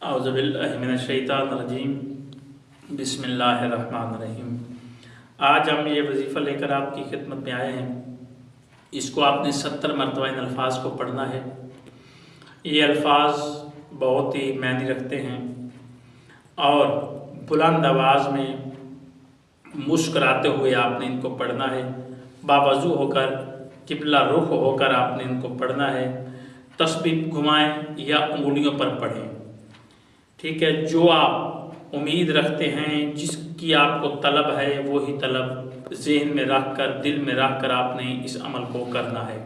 اعوذ باللہ من الشیطان الرجیم بسم اللہ الرحمن الرحیم۔ آج ہم یہ وظیفہ لے کر آپ کی خدمت میں آئے ہیں۔ اس کو آپ نے 70 مرتبہ ان الفاظ کو پڑھنا ہے۔ یہ الفاظ بہت ہی معنی رکھتے ہیں اور بلند آواز میں مسکراتے ہوئے آپ نے ان کو پڑھنا ہے۔ باوضو ہو کر، قبلہ رخ ہو کر آپ نے ان کو پڑھنا ہے۔ تسبیح گھمائیں یا انگلیوں پر پڑھیں، ٹھیک ہے۔ جو آپ امید رکھتے ہیں، جس کی آپ کو طلب ہے، وہی طلب ذہن میں رکھ کر، دل میں رکھ کر آپ نے اس عمل کو کرنا ہے۔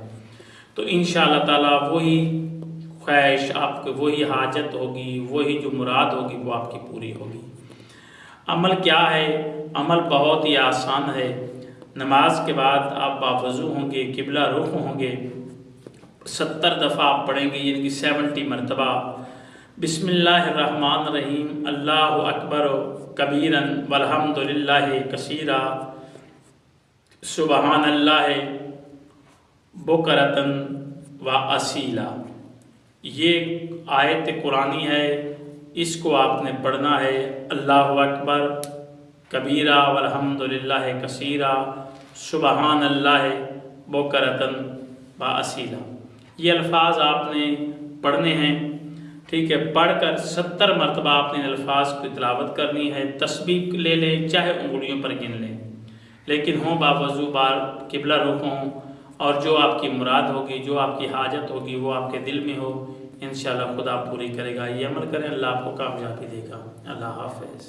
تو انشاءاللہ تعالیٰ وہی خواہش آپ کو، وہی حاجت ہوگی، وہی جو مراد ہوگی وہ آپ کی پوری ہوگی۔ عمل کیا ہے؟ عمل بہت ہی آسان ہے۔ نماز کے بعد آپ باوضو ہوں گے، قبلہ رخ ہوں گے، 70 دفعہ آپ پڑھیں گے، یعنی کہ 70 مرتبہ بسم اللہ الرحمن الرحیم، اللہ اکبر کبیرن والحمدللہ کثیرا، سبحان اللہ بکرتن و اصیلا۔ یہ آیت قرآنی ہے، اس کو آپ نے پڑھنا ہے۔ اللہ اکبر کبیرا والحمدللہ کثیرا، سبحان اللہ بکرتن و اصیلا۔ یہ الفاظ آپ نے پڑھنے ہیں، ٹھیک ہے۔ پڑھ کر 70 مرتبہ آپ نے الفاظ کی تلاوت کرنی ہے۔ تسبیح لے لیں، چاہے انگلیوں پر گن لیں، لیکن ہوں باوضو، بار قبلہ رخ ہوں، اور جو آپ کی مراد ہوگی، جو آپ کی حاجت ہوگی، وہ آپ کے دل میں ہو، انشاءاللہ خدا پوری کرے گا۔ یہ عمل کریں، اللہ آپ کو کامیابی دے گا۔ اللہ حافظ۔